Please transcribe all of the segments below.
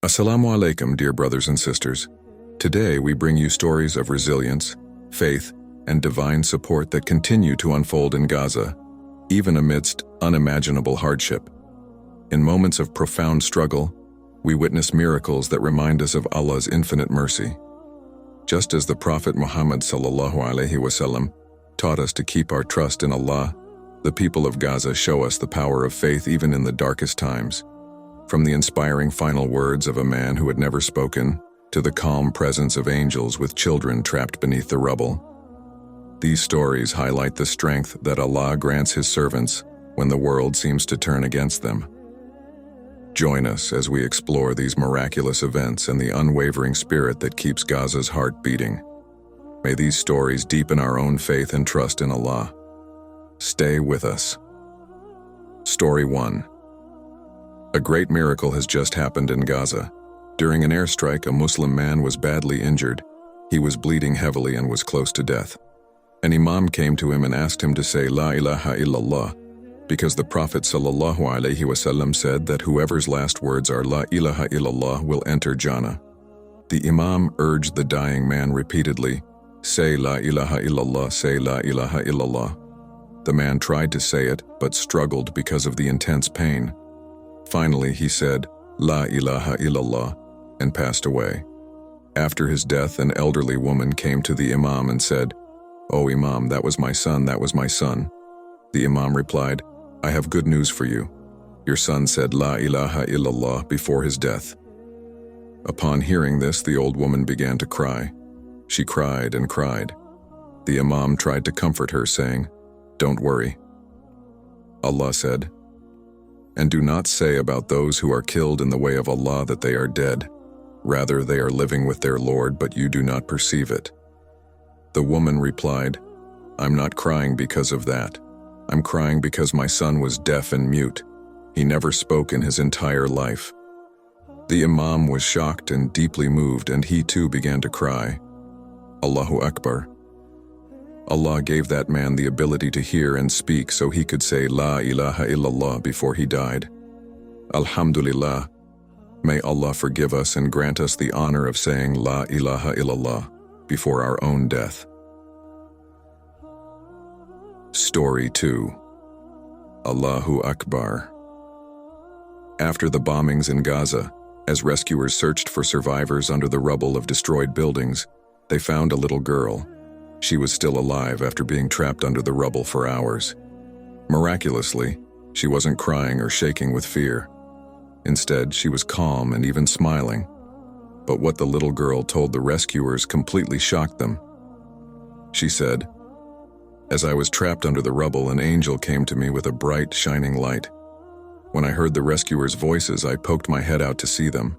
Assalamu alaikum, dear brothers and sisters. Today we bring you stories of resilience, faith, and divine support that continue to unfold in Gaza, even amidst unimaginable hardship. In moments of profound struggle, we witness miracles that remind us of Allah's infinite mercy. Just as the Prophet Muhammad ﷺ taught us to keep our trust in Allah, the people of Gaza show us the power of faith even in the darkest times. From the inspiring final words of a man who had never spoken, to the calm presence of angels with children trapped beneath the rubble. These stories highlight the strength that Allah grants His servants when the world seems to turn against them. Join us as we explore these miraculous events and the unwavering spirit that keeps Gaza's heart beating. May these stories deepen our own faith and trust in Allah. Stay with us. Story 1. A great miracle has just happened in Gaza. During an airstrike, a Muslim man was badly injured. He was bleeding heavily and was close to death. An imam came to him and asked him to say La ilaha illallah, because the Prophet ﷺ said that whoever's last words are La ilaha illallah will enter Jannah. The imam urged the dying man repeatedly, say La ilaha illallah, say La ilaha illallah. The man tried to say it, but struggled because of the intense pain. Finally, he said, La ilaha illallah, and passed away. After his death, an elderly woman came to the imam and said, "Oh Imam, that was my son, that was my son." The imam replied, "I have good news for you. Your son said La ilaha illallah before his death." Upon hearing this, the old woman began to cry. She cried and cried. The imam tried to comfort her, saying, "Don't worry." Allah said, "And do not say about those who are killed in the way of Allah that they are dead. Rather, they are living with their Lord, but you do not perceive it." The woman replied, "I'm not crying because of that. I'm crying because my son was deaf and mute. He never spoke in his entire life." The imam was shocked and deeply moved, and he too began to cry. Allahu Akbar. Allah gave that man the ability to hear and speak so he could say La ilaha illallah before he died. Alhamdulillah. May Allah forgive us and grant us the honor of saying La ilaha illallah before our own death. Story 2. Allahu Akbar. After the bombings in Gaza, as rescuers searched for survivors under the rubble of destroyed buildings, they found a little girl. She was still alive after being trapped under the rubble for hours. Miraculously, she wasn't crying or shaking with fear. Instead, she was calm and even smiling. But what the little girl told the rescuers completely shocked them. She said, "As I was trapped under the rubble, an angel came to me with a bright, shining light. When I heard the rescuers' voices, I poked my head out to see them.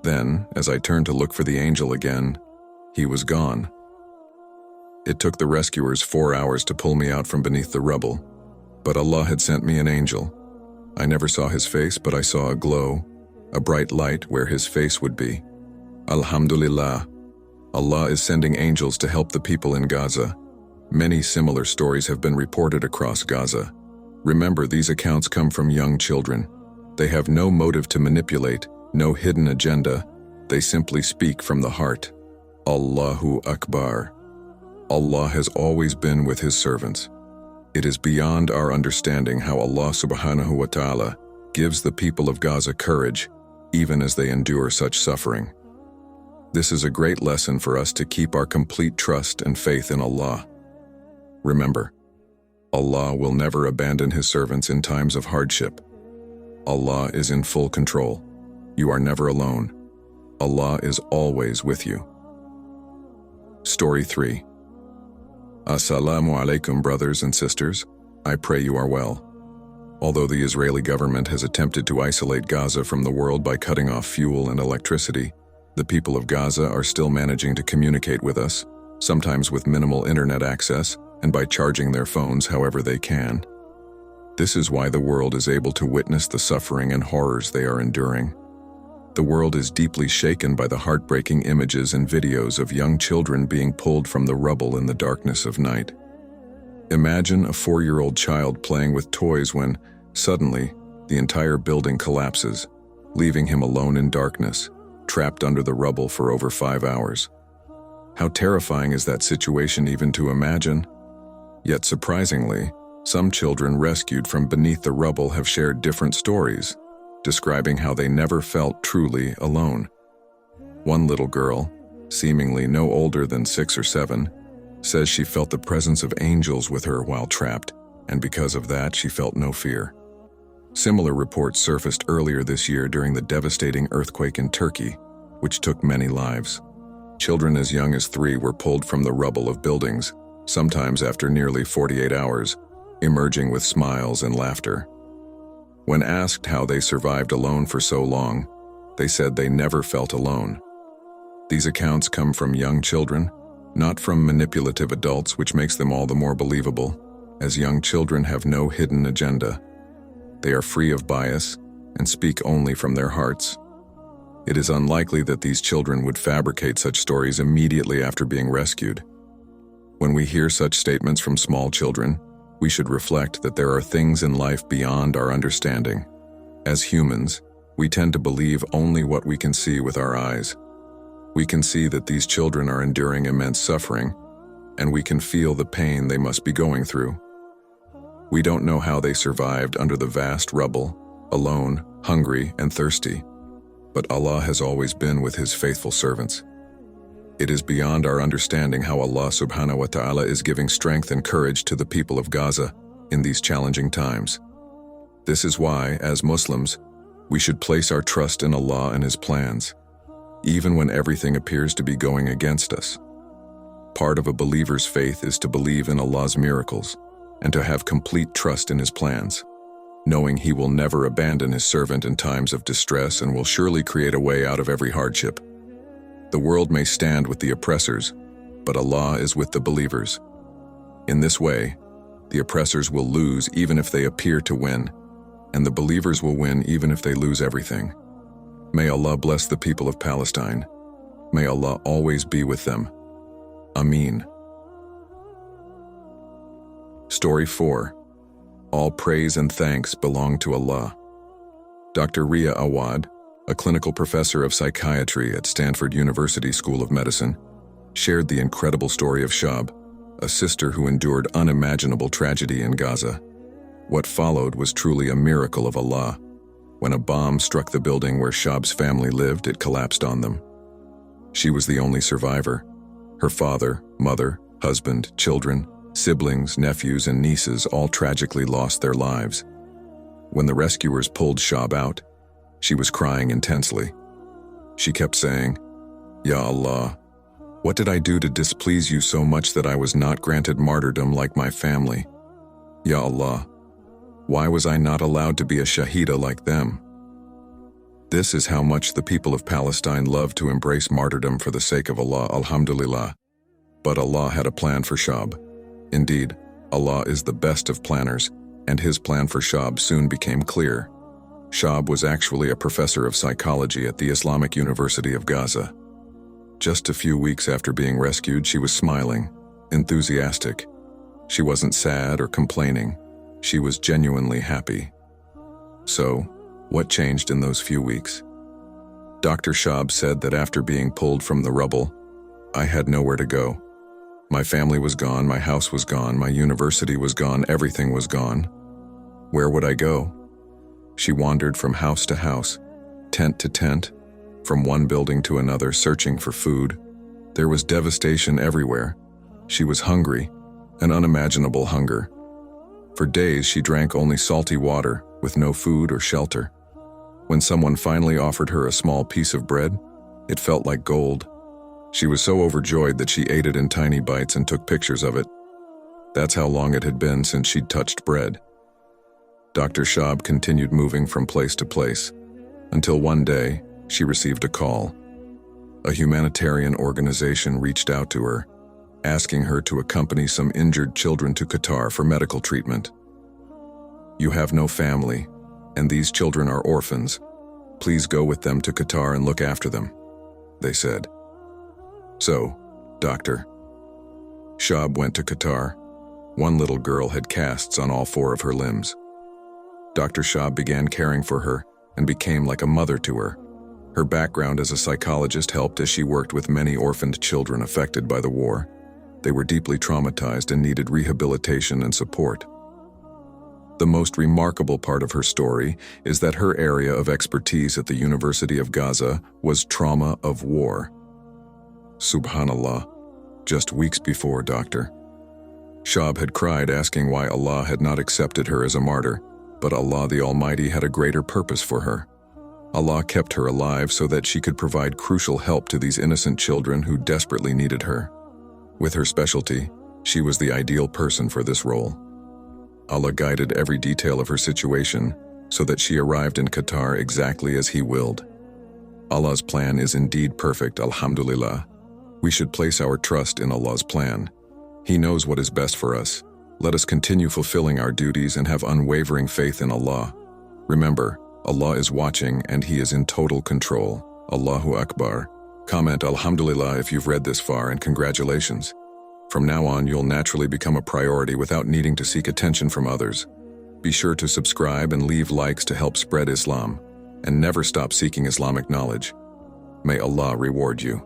Then, as I turned to look for the angel again, he was gone. It took the rescuers 4 hours to pull me out from beneath the rubble, but Allah had sent me an angel. I never saw his face, but I saw a glow, a bright light where his face would be. Alhamdulillah. Allah is sending angels to help the people in Gaza. Many similar stories have been reported across Gaza. Remember, these accounts come from young children. They have no motive to manipulate, no hidden agenda. They simply speak from the heart. Allahu Akbar. Allah has always been with His servants. It is beyond our understanding how Allah subhanahu wa ta'ala gives the people of Gaza courage, even as they endure such suffering. This is a great lesson for us to keep our complete trust and faith in Allah. Remember, Allah will never abandon His servants in times of hardship. Allah is in full control. You are never alone. Allah is always with you. Story 3. Assalamu alaikum, brothers and sisters. I pray you are well. Although the Israeli government has attempted to isolate Gaza from the world by cutting off fuel and electricity, the people of Gaza are still managing to communicate with us, sometimes with minimal internet access and by charging their phones however they can. This is why the world is able to witness the suffering and horrors they are enduring. The world is deeply shaken by the heartbreaking images and videos of young children being pulled from the rubble in the darkness of night. Imagine a 4-year-old child playing with toys when, suddenly, the entire building collapses, leaving him alone in darkness, trapped under the rubble for over 5 hours. How terrifying is that situation even to imagine? Yet surprisingly, some children rescued from beneath the rubble have shared different stories, describing how they never felt truly alone. One little girl, seemingly no older than 6 or 7, says she felt the presence of angels with her while trapped, and because of that she felt no fear. Similar reports surfaced earlier this year during the devastating earthquake in Turkey, which took many lives. Children as young as 3 were pulled from the rubble of buildings, sometimes after nearly 48 hours, emerging with smiles and laughter. When asked how they survived alone for so long, they said they never felt alone. These accounts come from young children, not from manipulative adults, which makes them all the more believable, as young children have no hidden agenda. They are free of bias and speak only from their hearts. It is unlikely that these children would fabricate such stories immediately after being rescued. When we hear such statements from small children, we should reflect that there are things in life beyond our understanding. As humans, we tend to believe only what we can see with our eyes. We can see that these children are enduring immense suffering, and we can feel the pain they must be going through. We don't know how they survived under the vast rubble, alone, hungry, and thirsty, but Allah has always been with His faithful servants. It is beyond our understanding how Allah subhanahu wa ta'ala is giving strength and courage to the people of Gaza in these challenging times. This is why, as Muslims, we should place our trust in Allah and His plans, even when everything appears to be going against us. Part of a believer's faith is to believe in Allah's miracles and to have complete trust in His plans, knowing He will never abandon His servant in times of distress and will surely create a way out of every hardship. The world may stand with the oppressors, but Allah is with the believers. In this way, the oppressors will lose even if they appear to win, and the believers will win even if they lose everything. May Allah bless the people of Palestine. May Allah always be with them. Ameen. Story 4. All praise and thanks belong to Allah. Dr. Ria Awad, a clinical professor of psychiatry at Stanford University School of Medicine, shared the incredible story of Shab, a sister who endured unimaginable tragedy in Gaza. What followed was truly a miracle of Allah. When a bomb struck the building where Shab's family lived, it collapsed on them. She was the only survivor. Her father, mother, husband, children, siblings, nephews, and nieces all tragically lost their lives. When the rescuers pulled Shab out, she was crying intensely. She kept saying, "Ya Allah, what did I do to displease you so much that I was not granted martyrdom like my family? Ya Allah, why was I not allowed to be a shahida like them?" This is how much the people of Palestine love to embrace martyrdom for the sake of Allah, alhamdulillah. But Allah had a plan for Shab. Indeed, Allah is the best of planners, and His plan for Shab soon became clear. Shab was actually a professor of psychology at the Islamic University of Gaza. Just a few weeks after being rescued, she was smiling, enthusiastic. She wasn't sad or complaining. She was genuinely happy. So, what changed in those few weeks? Dr. Shab said that after being pulled from the rubble, "I had nowhere to go. My family was gone, my house was gone, my university was gone, everything was gone. Where would I go?" She wandered from house to house, tent to tent, from one building to another, searching for food. There was devastation everywhere. She was hungry, an unimaginable hunger. For days she drank only salty water, with no food or shelter. When someone finally offered her a small piece of bread, it felt like gold. She was so overjoyed that she ate it in tiny bites and took pictures of it. That's how long it had been since she'd touched bread. Dr. Shab continued moving from place to place, until one day she received a call. A humanitarian organization reached out to her, asking her to accompany some injured children to Qatar for medical treatment. "You have no family, and these children are orphans. Please go with them to Qatar and look after them," they said. So, Dr. Shab went to Qatar. One little girl had casts on all 4 of her limbs. Dr. Shab began caring for her, and became like a mother to her. Her background as a psychologist helped as she worked with many orphaned children affected by the war. They were deeply traumatized and needed rehabilitation and support. The most remarkable part of her story is that her area of expertise at the University of Gaza was trauma of war. Subhanallah. Just weeks before, Dr. Shab had cried asking why Allah had not accepted her as a martyr, but Allah the Almighty had a greater purpose for her. Allah kept her alive so that she could provide crucial help to these innocent children who desperately needed her. With her specialty, she was the ideal person for this role. Allah guided every detail of her situation so that she arrived in Qatar exactly as He willed. Allah's plan is indeed perfect, alhamdulillah. We should place our trust in Allah's plan. He knows what is best for us. Let us continue fulfilling our duties and have unwavering faith in Allah. Remember, Allah is watching and He is in total control. Allahu Akbar. Comment Alhamdulillah if you've read this far, and congratulations. From now on, you'll naturally become a priority without needing to seek attention from others. Be sure to subscribe and leave likes to help spread Islam, and never stop seeking Islamic knowledge. May Allah reward you.